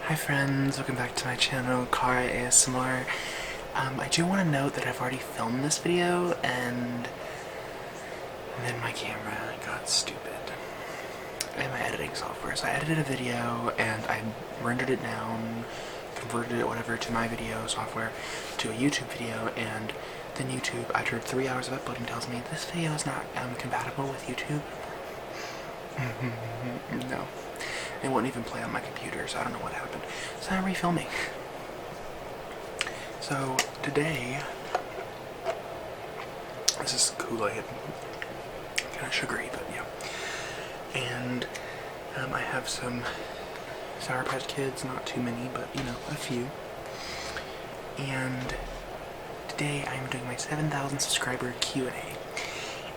Hi friends, welcome back to my channel, Kara ASMR. I do want to note that I've already filmed this video and then my camera got stupid in my editing software. So I edited a video and I rendered it down, converted it, whatever, to my video software, to a YouTube video, and then YouTube, after 3 hours of uploading, tells me this video is not compatible with YouTube. No. It won't even play on my computer, so I don't know what happened. So I'm refilming. So today, this is Kool-Aid. Kind of sugary, but yeah. And I have some Sour Patch Kids, not too many, but you know, a few. And today I'm doing my 7,000 subscriber Q&A.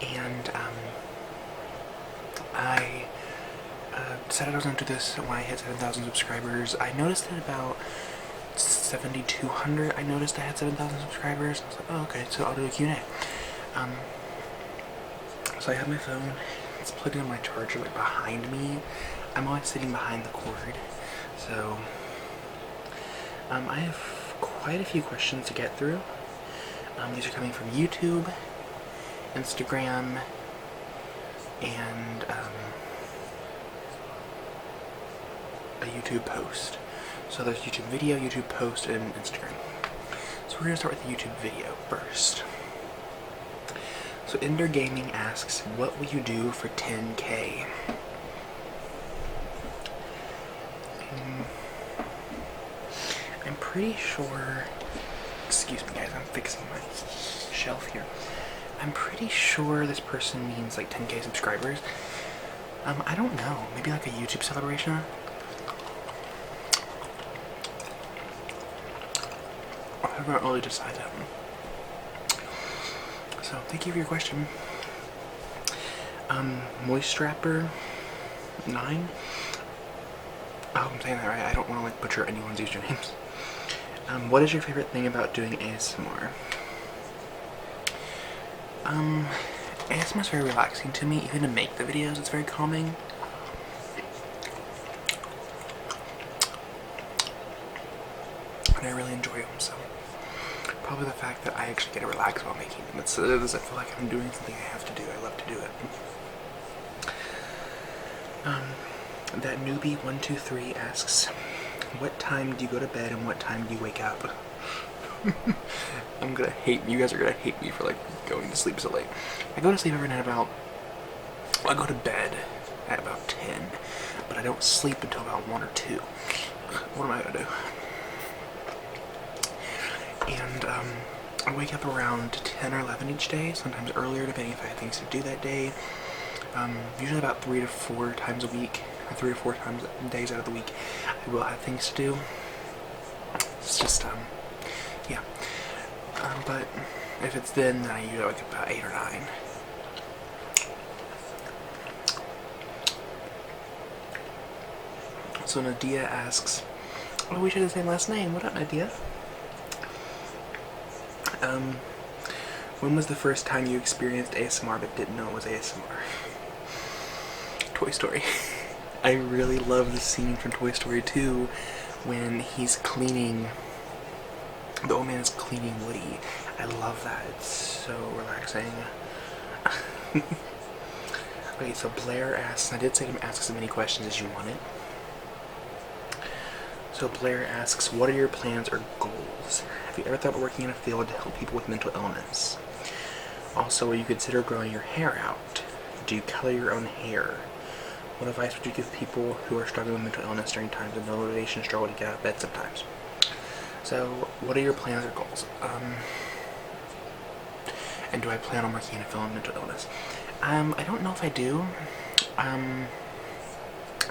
And I decided I was going to do this when I hit 7,000 subscribers. I noticed that about 7,200, I noticed I had 7,000 subscribers. I was like, oh, okay, so I'll do a Q&A. So I have my phone. It's plugged in my charger, like, behind me. I'm always sitting behind the cord. So, I have quite a few questions to get through. These are coming from YouTube, Instagram, and, a YouTube post. So there's YouTube video, YouTube post, and Instagram. So we're going to start with the YouTube video first. So Ender Gaming asks, what will you do for 10K? I'm pretty sure, excuse me guys, I'm fixing my shelf here. I'm pretty sure this person means like 10K subscribers. I don't know, maybe like a YouTube celebration? I haven't really decided. So thank you for your question. Moistrapper 9. Oh, I'm saying that right. I don't want to like butcher anyone's usernames. What is your favorite thing about doing ASMR? ASMR is very relaxing to me. Even to make the videos, it's very calming. And I really enjoy them, so probably the fact that I actually get to relax while making them. It doesn't feel like I'm doing something I have to do. I love to do it. That newbie123 asks, what time do you go to bed and what time do you wake up? I'm gonna hate, you guys are gonna hate me for like going to sleep so late. I go to sleep every night about, I go to bed at about 10, but I don't sleep until about 1 or 2. What am I gonna do? And I wake up around 10 or 11 each day, sometimes earlier depending if I have things to do that day. Usually about 3 to 4 times a week, or 3 or 4 times days out of the week, I will have things to do. It's just, yeah. But if it's then I usually wake up about 8 or 9. So Nadia asks, oh, we share the same last name. What up, Nadia? When was the first time you experienced ASMR but didn't know it was ASMR? Toy Story. I really love the scene from Toy Story 2 when he's cleaning, the old man is cleaning Woody. I love that. It's so relaxing. Okay, so Blair asks, I did say to ask as many questions as you wanted. So Blair asks, what are your plans or goals? Have you ever thought about working in a field to help people with mental illness? Also, will you consider growing your hair out? Do you color your own hair? What advice would you give people who are struggling with mental illness during times of no motivation, struggle to get out of bed sometimes? So, what are your plans or goals? And do I plan on working in a field of mental illness? I don't know if I do.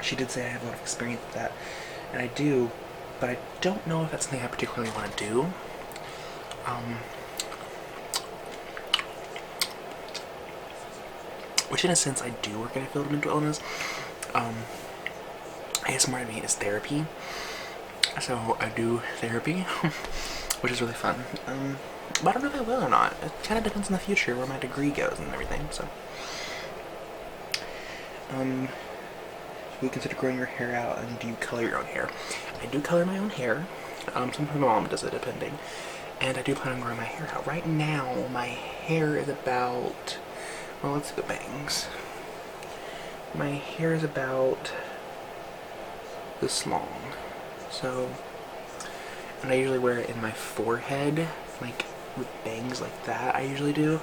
She did say I have a lot of experience with that. And I do, but I don't know if that's something I particularly want to do. Which in a sense I do work in a field of mental illness. ASMR to me is therapy. So I do therapy, which is really fun. But I don't know if I will or not. It kind of depends in the future where my degree goes and everything, so. you consider growing your hair out, and do you color your own hair? I do color my own hair. Sometimes my mom does it, depending. And I do plan on growing my hair out. Right now, my hair is about, well, let's do the bangs. My hair is about this long. So, and I usually wear it in my forehead, like with bangs like that, I usually do.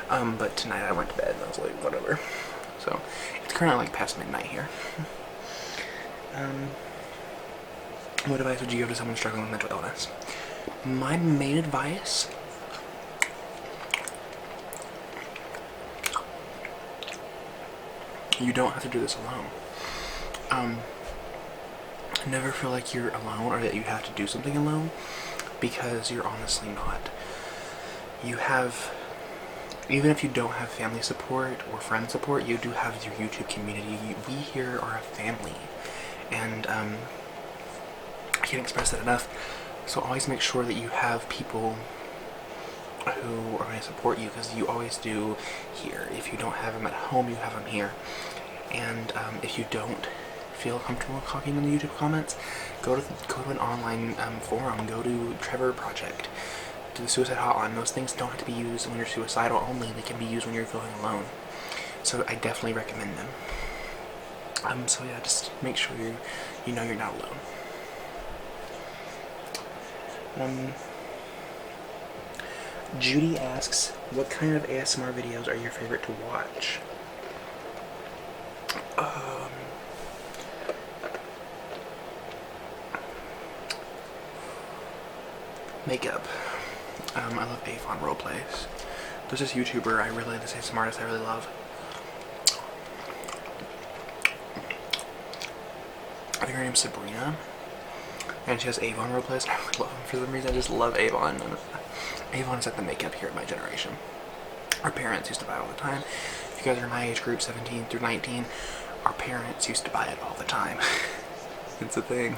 But tonight I went to bed and I was like, whatever. So, it's currently like past midnight here. What advice would you give to someone struggling with mental illness? My main advice, you don't have to do this alone. Never feel like you're alone or that you have to do something alone, because you're honestly not. You have, even if you don't have family support or friend support, you do have your YouTube community. We here are a family, and I can't express that enough. So always make sure that you have people who are going to support you, because you always do here. If you don't have them at home, you have them here. And if you don't feel comfortable talking in the YouTube comments, go to an online forum. Go to Trevor Project, to the suicide hotline. Those things don't have to be used when you're suicidal only. They can be used when you're feeling alone. So I definitely recommend them. So yeah, just make sure you know you're not alone. Judy asks, what kind of ASMR videos are your favorite to watch? Makeup. I love 𝐬𝐭𝐚𝐲 roleplays. There's this YouTuber this ASMR artist I really love. I think her name's Sabrina, and she has 𝐬𝐭𝐚𝐲 roleplays. I really love them. For some reason, I just love 𝐬𝐭𝐚𝐲. 𝐬𝐭𝐚𝐲 is like the makeup here at my generation. Our parents used to buy it all the time. If you guys are in my age group, 17 through 19, our parents used to buy it all the time. It's a thing.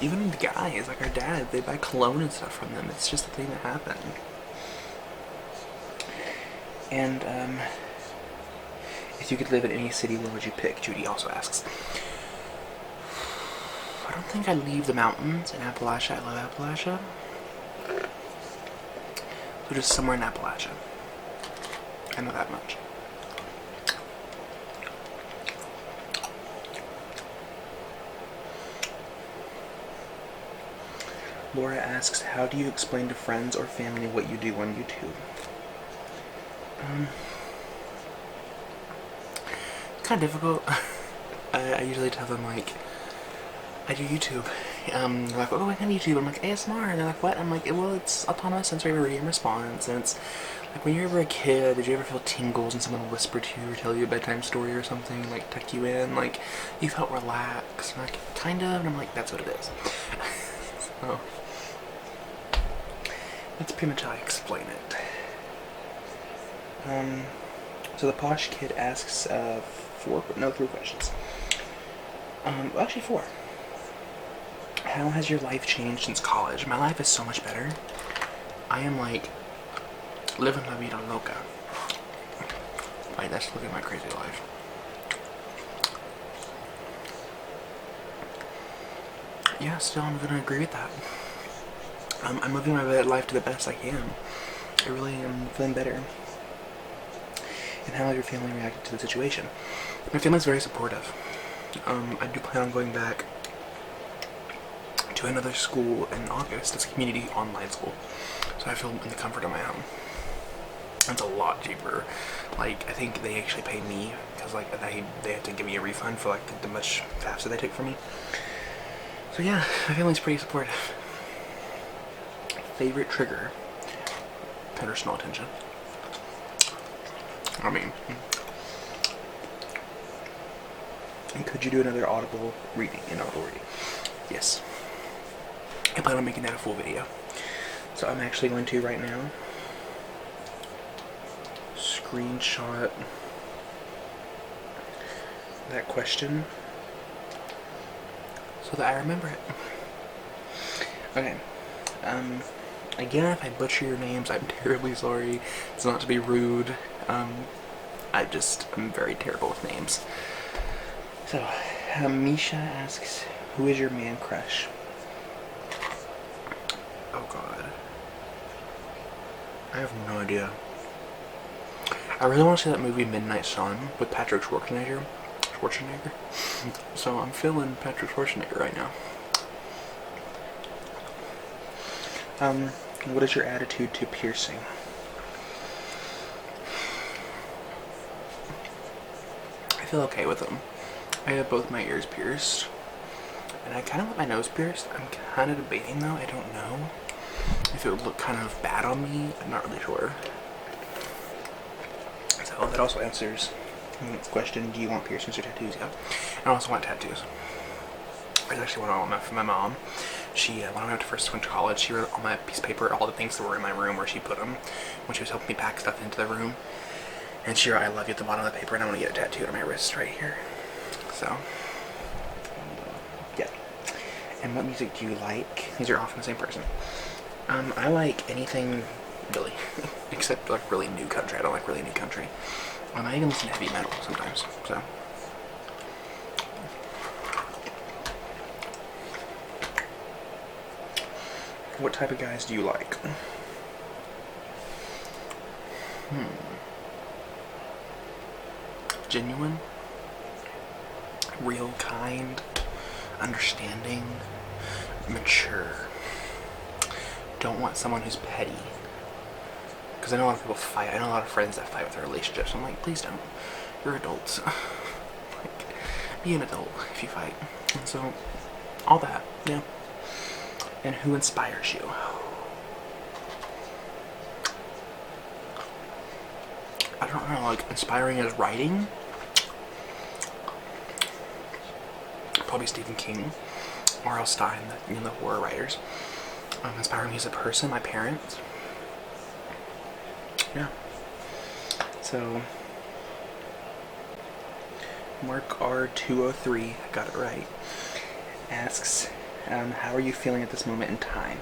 Even the guys, like our dad, they buy cologne and stuff from them. It's just a thing that happened. And, if you could live in any city, where would you pick? Judy also asks. I don't think I'd leave the mountains in Appalachia. I love Appalachia. So just somewhere in Appalachia. I know that much. Laura asks, how do you explain to friends or family what you do on YouTube? It's kind of difficult. I usually tell them, like, I do YouTube. They're like, oh, I can YouTube. I'm like, ASMR. And they're like, what? I'm like, well, it's autonomous sensory reading response. And it's like, when you were ever a kid, did you ever feel tingles and someone whisper to you or tell you a bedtime story or something, like tuck you in? Like, you felt relaxed. And like, kind of. And I'm like, that's what it is. So, that's pretty much how I explain it. So the Posh Kid asks, 3 questions. Well, actually 4. How has your life changed since college? My life is so much better. I am like living la vida loca. Like, that's living my crazy life. Yeah, still I'm gonna agree with that. I'm living my life to the best I can. I really am feeling better. And how has your family reacted to the situation? My family's very supportive. I do plan on going back to another school in August. It's a community online school. So I feel in the comfort of my home. It's a lot cheaper. Like, I think they actually pay me, because like they have to give me a refund for like the much FAFSA they take from me. So yeah, my family's pretty supportive. Favorite trigger? Personal attention. I mean, and could you do another inaudible reading? Yes. I plan on making that a full video. So I'm actually going to right now screenshot that question so that I remember it. Okay. Again, if I butcher your names, I'm terribly sorry. It's not to be rude. I'm very terrible with names. So, Misha asks, who is your man crush? Oh god. I have no idea. I really want to see that movie Midnight Sun with Patrick Schwarzenegger. So I'm feeling Patrick Schwarzenegger right now. What is your attitude to piercing? I feel okay with them. I have both my ears pierced. And I kind of want my nose pierced. I'm kind of debating though. I don't know if it would look kind of bad on me. I'm not really sure. So that also answers the next question. Do you want piercings or tattoos? Yeah. I also want tattoos. It's actually what I want from my mom. She, when I went to college, she wrote on my piece of paper all the things that were in my room where she put them when she was helping me pack stuff into the room. And she wrote, I love you at the bottom of the paper, and I want to get a tattoo on my wrist right here. So, yeah. And what music do you like? These are all from the same person. I like anything, really, except like really new country. I don't like really new country. I even listen to heavy metal sometimes, so. What type of guys do you like? Genuine, real, kind, understanding, mature. Don't want someone who's petty. Because I know a lot of people fight. I know a lot of friends that fight with their relationships. I'm like, please don't. You're adults. Like, be an adult if you fight. And so, all that, yeah. And who inspires you? I don't know, like, inspiring as writing? Probably Stephen King or R.L. Stein, the horror writers. Inspiring me as a person, my parents. Yeah. So, Mark R203, I got it right, asks, how are you feeling at this moment in time?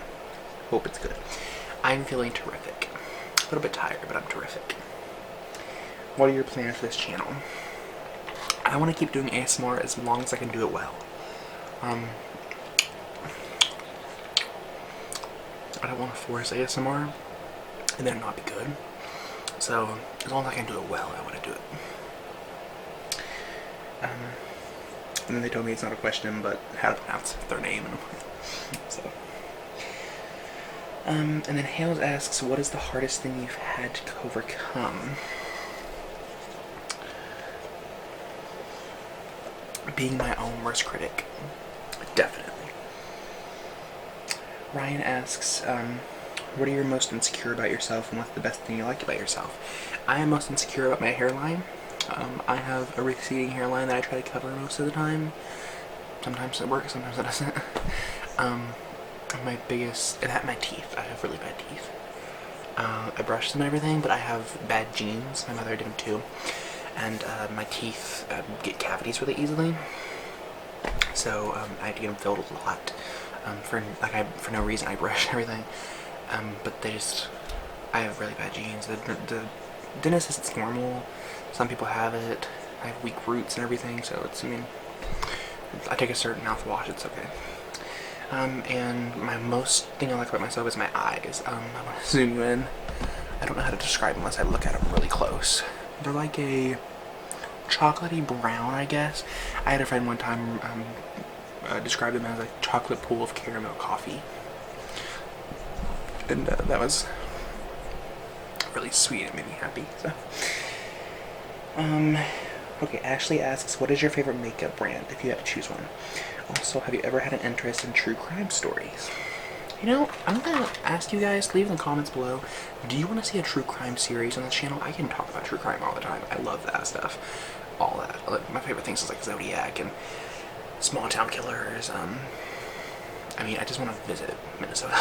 Hope it's good. I'm feeling terrific. A little bit tired, but I'm terrific. What are your plans for this channel? I want to keep doing ASMR as long as I can do it well. I don't want to force ASMR and then not be good. So, as long as I can do it well, I want to do it. And then they told me it's not a question, but how to pronounce their name. And so. And then Hales asks, what is the hardest thing you've had to overcome? Being my own worst critic. Definitely. Ryan asks, what are you most insecure about yourself, and what's the best thing you like about yourself? I am most insecure about my hairline. I have a receding hairline that I try to cover most of the time. Sometimes it works, sometimes it doesn't. My biggest, and my teeth. I have really bad teeth. I brush them and everything, but I have bad genes. My mother did them too. And my teeth get cavities really easily. So I have to get them filled a lot. For no reason I brush everything. But I have really bad genes. The dentist says it's normal. Some people have it. I have weak roots and everything, so I take a certain mouthwash, it's okay. And my most thing I like about myself is my eyes. I want to zoom you in. I don't know how to describe them unless I look at them really close. They're like a chocolatey brown, I guess. I had a friend one time describe them as a chocolate pool of caramel coffee. And that was really sweet. It made me happy. So, okay, Ashley asks, what is your favorite makeup brand, if you had to choose one? Also, have you ever had an interest in true crime stories? You know, I'm gonna ask you guys, leave in the comments below, do you want to see a true crime series on this channel? I can talk about true crime all the time. I love that stuff. All that. Like, my favorite things is like Zodiac and small town killers. I mean, I just want to visit Minnesota.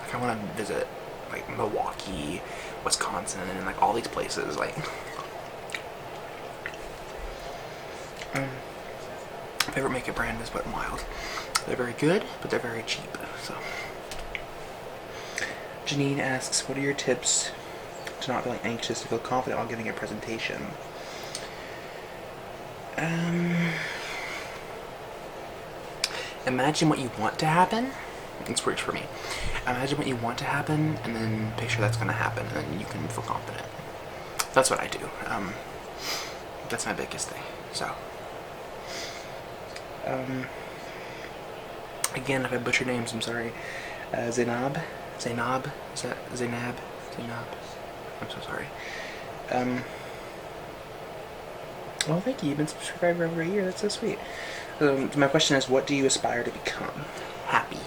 Like, I want to visit, like, Milwaukee, Wisconsin, and, like, all these places, like. Favorite makeup brand is Wet n Wild. They're very good, but they're very cheap, so. Janine asks, what are your tips to not feeling anxious to feel confident while giving a presentation? imagine what you want to happen. This works for me. Imagine what you want to happen, and then picture that's going to happen, and then you can feel confident. That's what I do. That's my biggest thing. So, again, if I butcher names, I'm sorry. Zainab? Is that Zainab? I'm so sorry. Well, thank you. You've been subscribed for over a year. That's so sweet. My question is, what do you aspire to become? Happy.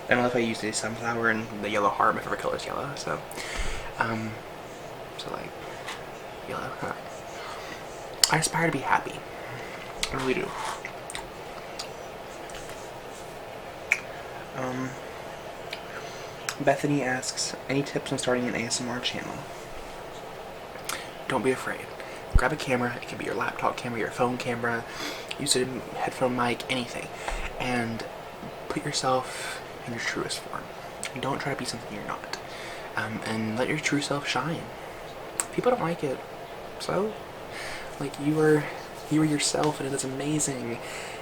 I don't know if I use the sunflower and the yellow heart. My favorite color is yellow, so like, yellow. Huh. I aspire to be happy. I really do. Bethany asks, any tips on starting an ASMR channel? Don't be afraid. Grab a camera. It can be your laptop camera, your phone camera. Use a headphone mic, anything. And put yourself in your truest form. Don't try to be something you're not. And let your true self shine. People don't like it. So, like, you are yourself, and it is amazing.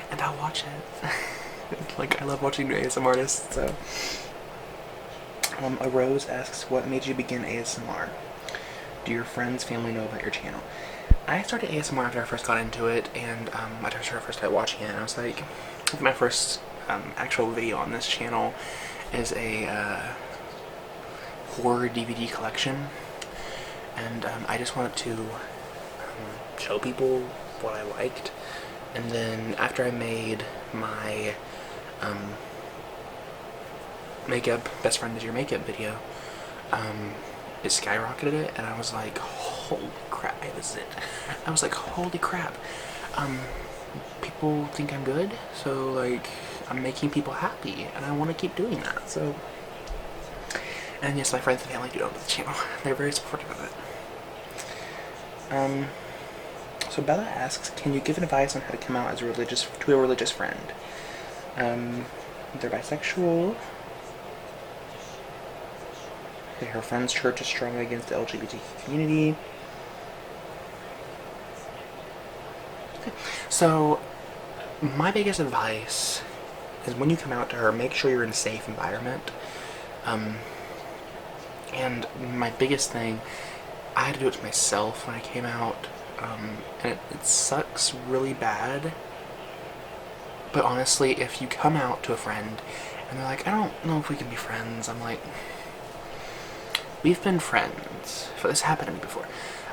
And I'll watch it. Like, I love watching new ASMR artists, so. A Rose asks, what made you begin ASMR? Do your friends, family know about your channel? I started ASMR after I first got into it, and after I first started watching it, and I was like, my first actual video on this channel is a horror DVD collection, and I just wanted to show people what I liked. And then after I made my makeup, best friend is your makeup video, it skyrocketed it, and I was like, holy crap, it was it. I was like, holy crap, people think I'm good, so like, I'm making people happy, and I want to keep doing that, so. And yes, my friends and family do know about the channel. They're very supportive of it. So Bella asks, can you give advice on how to come out as a religious friend? They're bisexual. Her friend's church is strongly against the LGBT community. Okay. So, my biggest advice is when you come out to her, make sure you're in a safe environment. And my biggest thing, I had to do it to myself when I came out, and it sucks really bad. But honestly, if you come out to a friend and they're like, I don't know if we can be friends, I'm like, we've been friends. This happened to me before.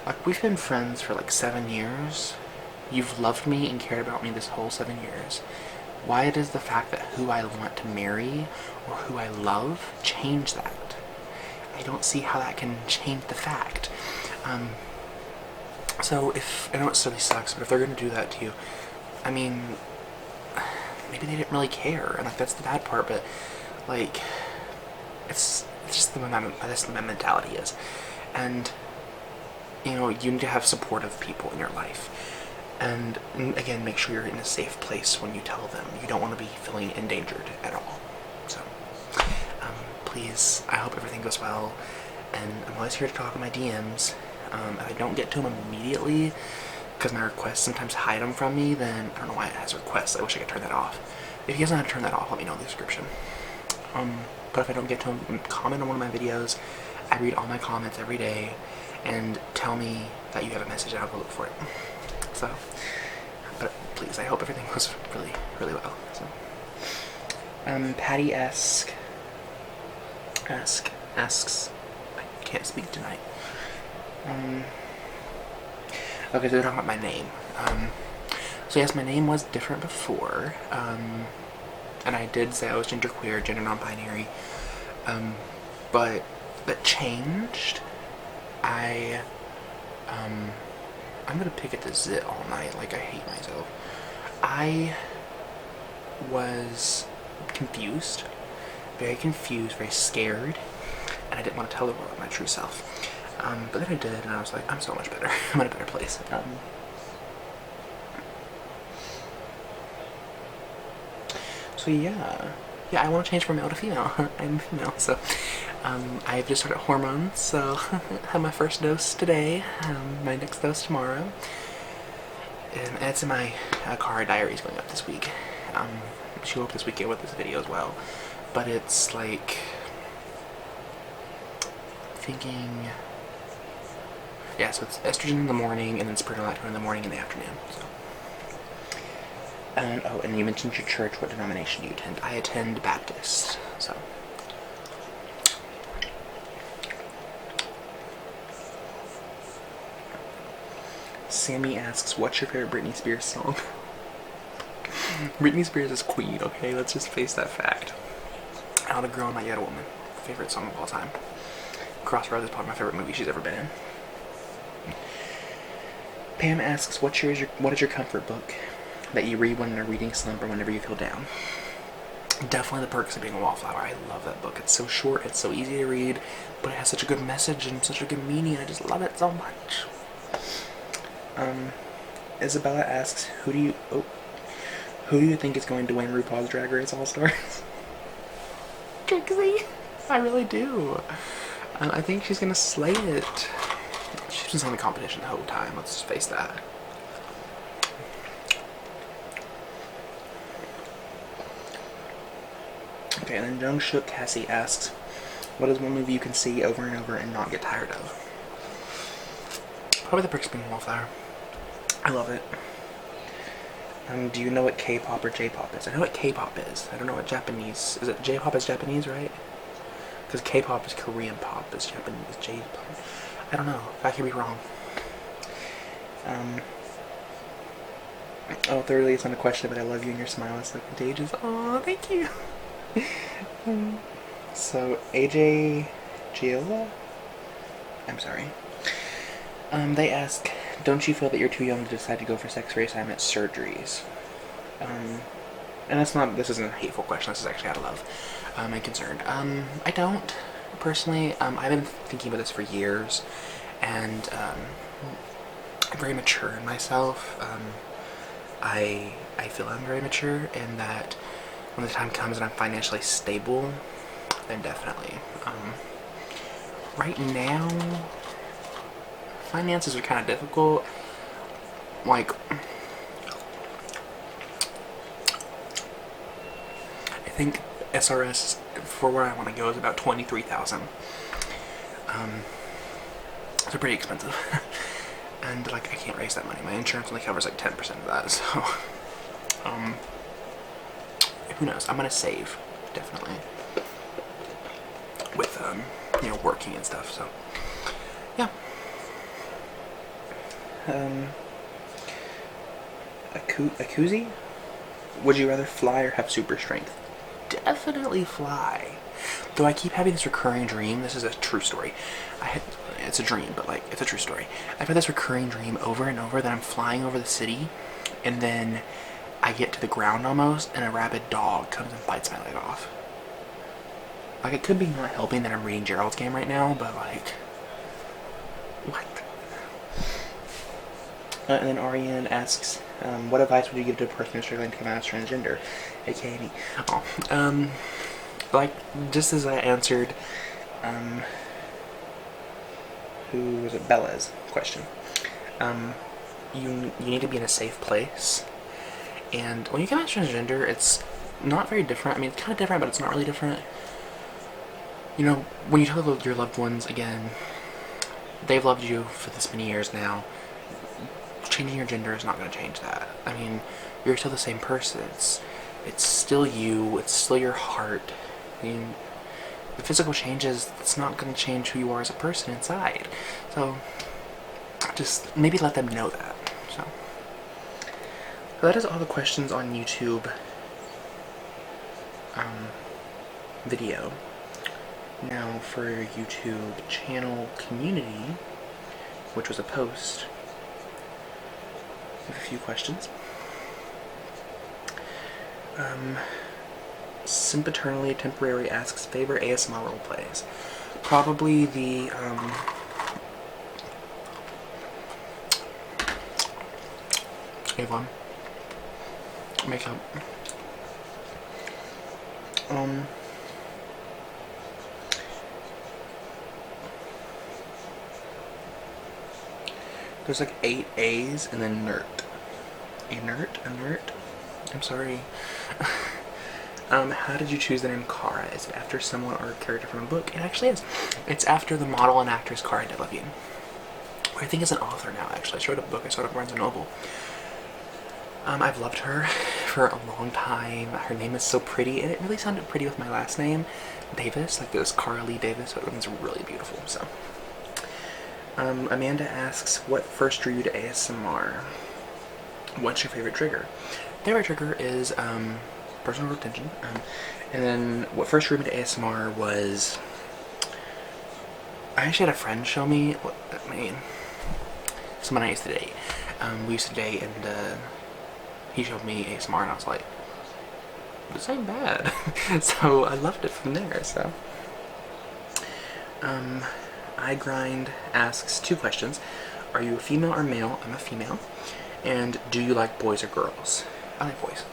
Like, we've been friends for like 7 years. You've loved me and cared about me this whole 7 years. Why does the fact that who I want to marry or who I love change that? I don't see how that can change the fact. So if, I know it really sucks, but if they're going to do that to you, I mean, maybe they didn't really care, and like, that's the bad part, but like, it's just that's the my mentality is. And you know, you need to have supportive people in your life, and again, make sure you're in a safe place when you tell them. You don't want to be feeling endangered at all. So please, I hope everything goes well, and I'm always here to talk in my DMs. If I don't get to them immediately, because my requests sometimes hide them from me, then I don't know why it has requests. I wish I could turn that off. If you guys know how to turn that off, let me know in the description. But if I don't get to them, comment on one of my videos. I read all my comments every day, and tell me that you have a message, and I'll go look for it. So, but please, I hope everything goes really, really well. So, Patty asks, I can't speak tonight. Okay, so they're talking about my name. So yes, my name was different before, and I did say I was genderqueer, gender non-binary, but that changed. I'm gonna pick at the zit all night, like I hate myself. I was confused, very scared, and I didn't want to tell the world my true self. But then I did, and I was like, I'm so much better. I'm in a better place. So yeah, I want to change from male to female. I'm female, so I've just started hormones, so I had my first dose today, my next dose tomorrow, and it's in my car diaries going up this week. she woke this weekend with this video as well. But it's like thinking, yeah, so it's estrogen in the morning and then spironolactone in the morning and the afternoon. So. And oh, and you mentioned your church. What denomination do you attend? I attend Baptist. So. Sammy asks, what's your favorite Britney Spears song? Britney Spears is queen, okay? Let's just face that fact. Not a Girl, Not Yet a Woman. Favorite song of all time. Crossroads is probably my favorite movie she's ever been in. Pam asks, what is your comfort book that you read when in a reading slump or whenever you feel down? Definitely The Perks of Being a Wallflower. I love that book. It's so short, it's so easy to read, but it has such a good message and such a good meaning. I just love it so much. Isabella asks, who do you think is going to win RuPaul's Drag Race All-Stars? Trixie. I really do. I think she's gonna slay it. She's been saying the competition the whole time. Let's just face that. Okay, and then Young Shook Cassie asks, what is one movie you can see over and over and not get tired of? Probably The Perks of Being a Wallflower. I love it. Do you know what K-pop or J-pop is? I know what K-pop is. I don't know what Japanese. Is it J-pop is Japanese, right? Because K-pop is Korean pop. Is Japanese J-pop? I don't know. I could be wrong. Oh, thirdly, it's not a question, but I love you and your smile is so contagious. Oh, thank you. So, 𝐬𝐭𝐚𝐲? I'm sorry. They ask, don't you feel that you're too young to decide to go for sex reassignment surgeries? And this isn't a hateful question, this is actually out of love and concern. I don't, personally. I've been thinking about this for years, and I'm very mature in myself. I feel I'm very mature, and that when the time comes and I'm financially stable, then definitely. Right now, finances are kind of difficult. Like, I think SRS for where I want to go is about $23,000. They're pretty expensive. And like, I can't raise that money. My insurance only covers like 10% of that, so who knows? I'm gonna save, definitely, with you know, working and stuff. So yeah. 𝐬𝐭𝐚𝐲? Would you rather fly or have super strength? Definitely fly. Though I keep having this recurring dream. This is a true story. It's a dream, but like, it's a true story. I've had this recurring dream over and over that I'm flying over the city, and then I get to the ground almost, and a rabid dog comes and bites my leg off. Like, it could be not helping that I'm reading Gerald's game right now, but like, what? And then Ariane asks, what advice would you give to a person who's struggling to come out as transgender, aka me? Oh, like, just as I answered, who was it? Bella's question. You need to be in a safe place, and when you come out as transgender, it's not very different. I mean, it's kind of different, but it's not really different. You know, when you tell your loved ones, again, they've loved you for this many years now, changing your gender is not going to change that. I mean, you're still the same person. It's still you. It's still your heart. I mean, the physical changes, it's not going to change who you are as a person inside. So, just maybe let them know that. So that is all the questions on YouTube video. Now for YouTube channel community, which was a post, I have a few questions. Sempiternally Temporary asks, favorite ASMR role plays? Probably the Avon makeup. There's like 8 A's and then nert. Inert, inert. I'm sorry. How did you choose the name Kara? Is it after someone or a character from a book? It actually is. It's after the model and actress Cara Delevingne, who I think is an author now, actually. I showed a book I saw at Barnes & Noble. I've loved her for a long time. Her name is so pretty, and it really sounded pretty with my last name, Davis. Like, it was Cara Lee Davis, but it was really beautiful, so. Amanda asks, what first drew you to ASMR? What's your favorite trigger? Favorite trigger is, personal retention. And then what first drew me to ASMR was, I actually had a friend show me, someone I used to date. We used to date, and he showed me ASMR, and I was like, this ain't bad. So I loved it from there. So iGrind asks 2 questions. Are you a female or male? I'm a female. And do you like boys or girls? I like boys.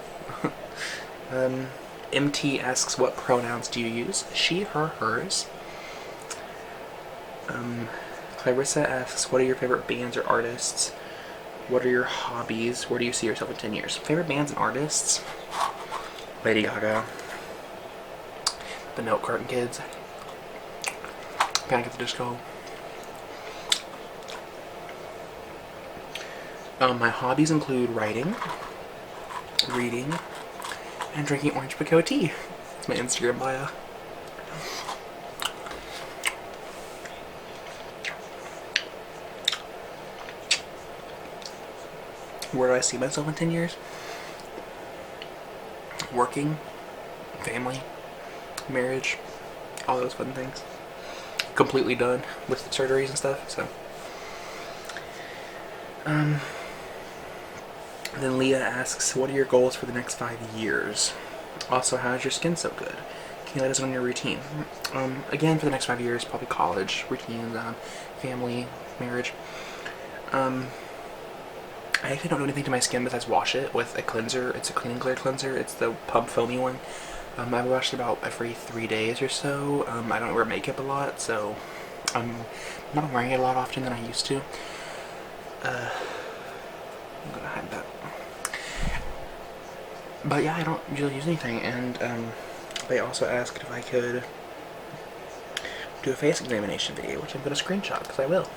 MT asks, what pronouns do you use? She, her, hers. Clarissa asks, what are your favorite bands or artists? What are your hobbies? Where do you see yourself in 10 years? Favorite bands and artists? Lady Gaga, the Milk Carton Kids, Panic at the Disco. My hobbies include writing, reading, and drinking orange pekoe tea. It's my Instagram bio. Where do I see myself in 10 years? Working, family, marriage, all those fun things. Completely done with surgeries and stuff, so. Then Leah asks, what are your goals for the next 5 years? Also, how is your skin so good? Can you let us know your routine? Again, for the next 5 years, probably college, routines, family, marriage. I actually don't do anything to my skin besides wash it with a cleanser. It's a Clean and Clear cleanser. It's the pump foamy one. I wash it about every 3 days or so. I don't wear makeup a lot, so I'm not wearing it a lot often than I used to. I'm gonna hide that. But yeah, I don't usually use anything. And they also asked if I could do a face examination video, which I'm gonna screenshot because I will.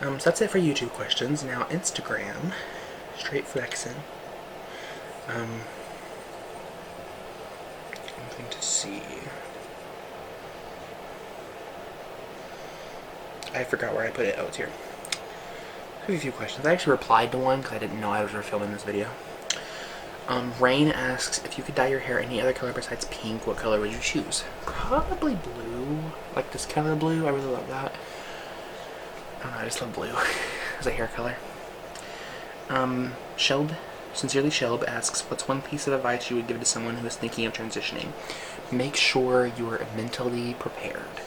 So that's it for YouTube questions. Now Instagram, straight flexing. Something to see. I forgot where I put it. Oh, it's here. I have a few questions. I actually replied to one because I didn't know I was filming this video. Rain asks, if you could dye your hair any other color besides pink, what color would you choose? Probably blue. Like this color blue. I really love that. I don't know, I just love blue as a hair color. Shelb, sincerely Shelb, asks, what's one piece of advice you would give to someone who is thinking of transitioning? Make sure you are mentally prepared.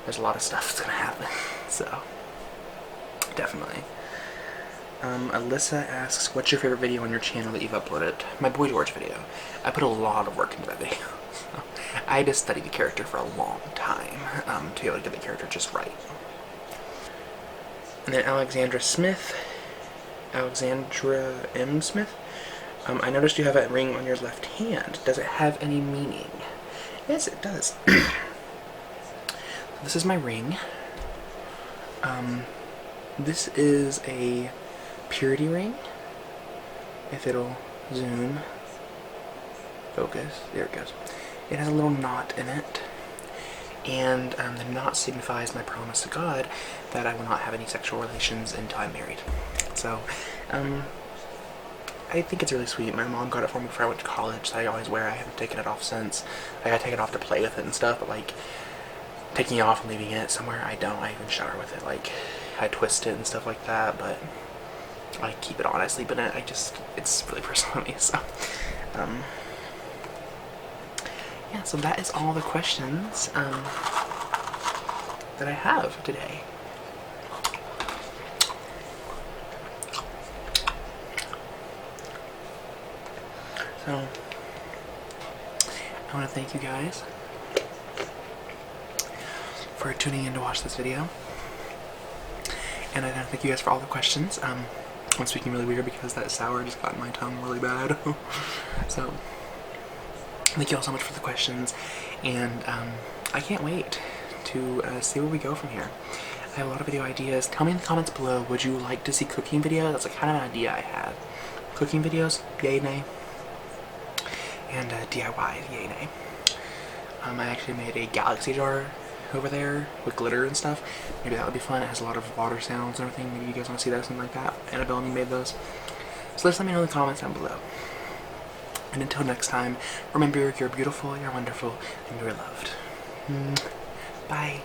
There's a lot of stuff that's gonna happen, so definitely. Alyssa asks, what's your favorite video on your channel that you've uploaded? My Boy George video. I put a lot of work into that video. So, I had to study the character for a long time to be able to get the character just right. And then Alexandra M. Smith. I noticed you have a ring on your left hand. Does it have any meaning? Yes, it does. This is my ring. This is a purity ring. If it'll zoom, focus, there it goes. It has a little knot in it. And the knot signifies my promise to God that I will not have any sexual relations until I'm married. So, I think it's really sweet. My mom got it for me before I went to college, so I always wear it. I haven't taken it off since. I gotta take it off to play with it and stuff, but like, taking it off and leaving it somewhere, I don't. I even shower with it. Like, I twist it and stuff like that, but I keep it on. I sleep in it. It's really personal to me, so. Yeah, so that is all the questions that I have today. So, I want to thank you guys for tuning in to watch this video. And I want to thank you guys for all the questions. I'm speaking really weird because that sour just got in my tongue really bad. So, thank you all so much for the questions, and I can't wait to see where we go from here. I have a lot of video ideas. Tell me in the comments below, would you like to see cooking videos? That's like kind of an idea I had. Cooking videos, yay, nay. And DIY, yay, nay. I actually made a galaxy jar over there with glitter and stuff. Maybe that would be fun. It has a lot of water sounds and everything. Maybe you guys want to see that, something like that. Annabelle and me made those. So let me know in the comments down below. And until next time, remember, you're beautiful, you're wonderful, and you're loved. Bye.